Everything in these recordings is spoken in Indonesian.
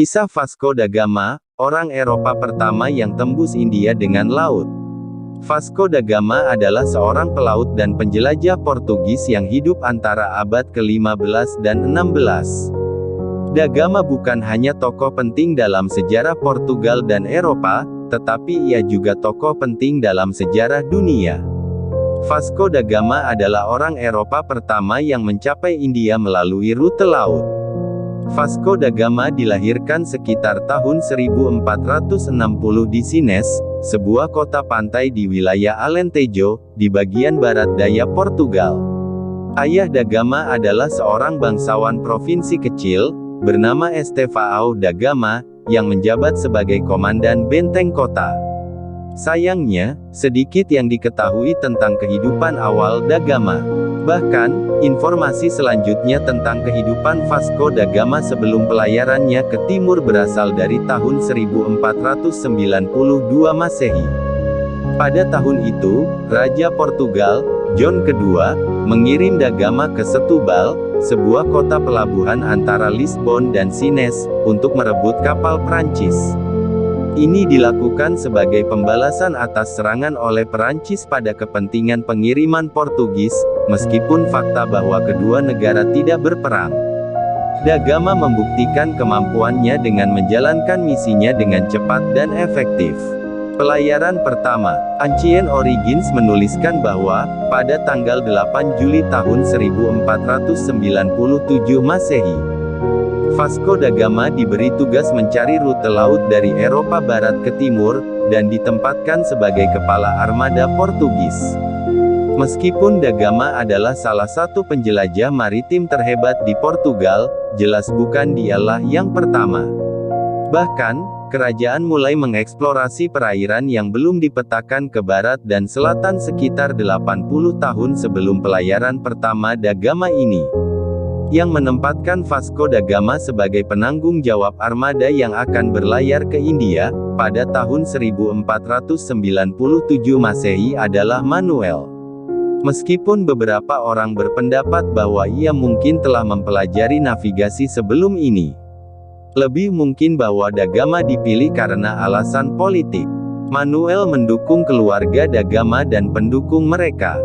Kisah Vasco da Gama, orang Eropa pertama yang tembus India dengan laut. Vasco da Gama adalah seorang pelaut dan penjelajah Portugis yang hidup antara abad ke-15 dan 16. Da Gama bukan hanya tokoh penting dalam sejarah Portugal dan Eropa, tetapi ia juga tokoh penting dalam sejarah dunia. Vasco da Gama adalah orang Eropa pertama yang mencapai India melalui rute laut. Vasco da Gama dilahirkan sekitar tahun 1460 di Sines, sebuah kota pantai di wilayah Alentejo, di bagian barat daya Portugal. Ayah da Gama adalah seorang bangsawan provinsi kecil, bernama Estevão da Gama, yang menjabat sebagai komandan benteng kota. Sayangnya, sedikit yang diketahui tentang kehidupan awal da Gama. Bahkan, informasi selanjutnya tentang kehidupan Vasco da Gama sebelum pelayarannya ke timur berasal dari tahun 1492 Masehi. Pada tahun itu, Raja Portugal, John II, mengirim da Gama ke Setúbal, sebuah kota pelabuhan antara Lisbon dan Sines, untuk merebut kapal Prancis. Ini dilakukan sebagai pembalasan atas serangan oleh Perancis pada kepentingan pengiriman Portugis, meskipun fakta bahwa kedua negara tidak berperang. Da Gama membuktikan kemampuannya dengan menjalankan misinya dengan cepat dan efektif. Pelayaran pertama, Ancient Origins menuliskan bahwa, pada tanggal 8 Juli tahun 1497 Masehi, Vasco da Gama diberi tugas mencari rute laut dari Eropa Barat ke Timur, dan ditempatkan sebagai kepala armada Portugis. Meskipun da Gama adalah salah satu penjelajah maritim terhebat di Portugal, jelas bukan dialah yang pertama. Bahkan, kerajaan mulai mengeksplorasi perairan yang belum dipetakan ke barat dan selatan sekitar 80 tahun sebelum pelayaran pertama da Gama ini, yang menempatkan Vasco da Gama sebagai penanggung jawab armada yang akan berlayar ke India, pada tahun 1497 Masehi adalah Manuel. Meskipun beberapa orang berpendapat bahwa ia mungkin telah mempelajari navigasi sebelum ini, lebih mungkin bahwa da Gama dipilih karena alasan politik. Manuel mendukung keluarga da Gama dan pendukung mereka.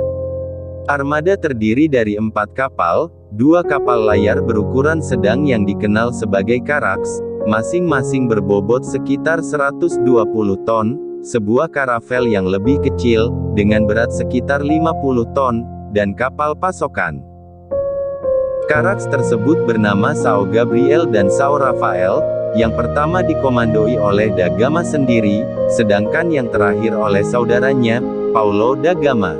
Armada terdiri dari 4 kapal, 2 kapal layar berukuran sedang yang dikenal sebagai karaks, masing-masing berbobot sekitar 120 ton, sebuah karavel yang lebih kecil, dengan berat sekitar 50 ton, dan kapal pasokan. Karaks tersebut bernama São Gabriel dan São Rafael, yang pertama dikomandoi oleh da Gama sendiri, sedangkan yang terakhir oleh saudaranya, Paulo da Gama.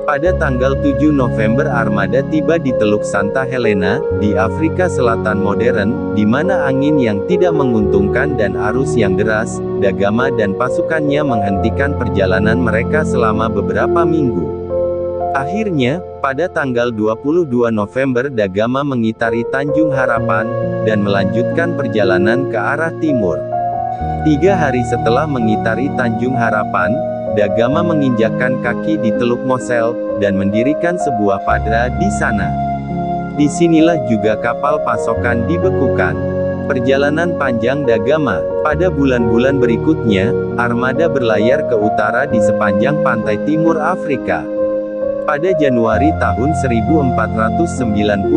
Pada tanggal 7 November armada tiba di Teluk Santa Helena, di Afrika Selatan modern, di mana angin yang tidak menguntungkan dan arus yang deras, da Gama dan pasukannya menghentikan perjalanan mereka selama beberapa minggu. Akhirnya, pada tanggal 22 November da Gama mengitari Tanjung Harapan, dan melanjutkan perjalanan ke arah timur. 3 hari setelah mengitari Tanjung Harapan, da Gama menginjakkan kaki di Teluk Mosel, dan mendirikan sebuah padra di sana. Disinilah juga kapal pasokan dibekukan. Perjalanan panjang da Gama. Pada bulan-bulan berikutnya, armada berlayar ke utara di sepanjang pantai timur Afrika. Pada Januari tahun 1498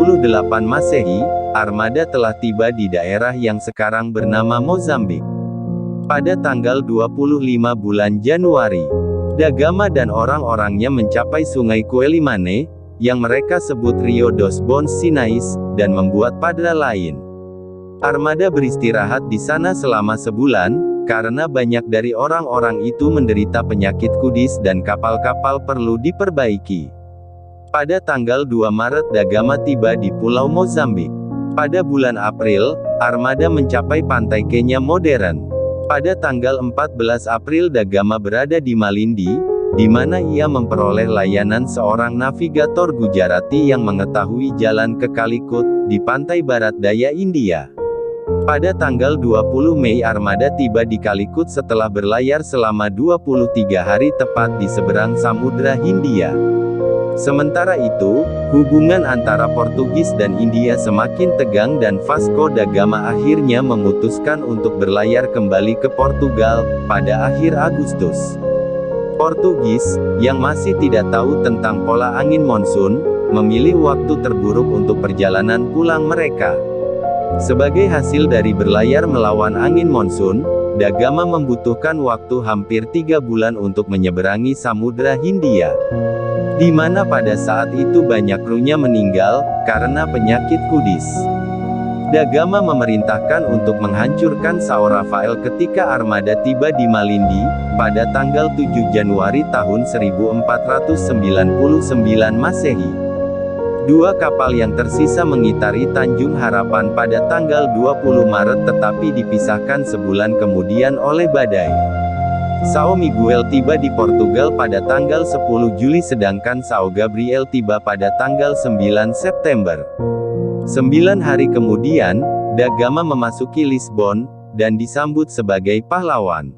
Masehi, armada telah tiba di daerah yang sekarang bernama Mozambik. Pada tanggal 25 bulan Januari, da Gama dan orang-orangnya mencapai sungai Quelimane, yang mereka sebut Rio dos Bons Sinais, dan membuat padra lain. Armada beristirahat di sana selama sebulan, karena banyak dari orang-orang itu menderita penyakit kudis dan kapal-kapal perlu diperbaiki. Pada tanggal 2 Maret da Gama tiba di Pulau Mozambik. Pada bulan April, armada mencapai pantai Kenya modern. Pada tanggal 14 April da Gama berada di Malindi, di mana ia memperoleh layanan seorang navigator Gujarati yang mengetahui jalan ke Calicut, di pantai barat daya India. Pada tanggal 20 Mei armada tiba di Calicut setelah berlayar selama 23 hari tepat di seberang Samudra Hindia. Sementara itu, hubungan antara Portugis dan India semakin tegang dan Vasco da Gama akhirnya memutuskan untuk berlayar kembali ke Portugal, pada akhir Agustus. Portugis, yang masih tidak tahu tentang pola angin monsun, memilih waktu terburuk untuk perjalanan pulang mereka. Sebagai hasil dari berlayar melawan angin monsun, Da Gama membutuhkan waktu hampir 3 bulan untuk menyeberangi Samudra Hindia. Di mana pada saat itu banyak krunya meninggal, karena penyakit kudis. Da Gama memerintahkan untuk menghancurkan São Rafael ketika armada tiba di Malindi, pada tanggal 7 Januari tahun 1499 Masehi. 2 kapal yang tersisa mengitari Tanjung Harapan pada tanggal 20 Maret tetapi dipisahkan sebulan kemudian oleh badai. São Miguel tiba di Portugal pada tanggal 10 Juli sedangkan São Gabriel tiba pada tanggal 9 September. 9 hari kemudian, Da Gama memasuki Lisbon, dan disambut sebagai pahlawan.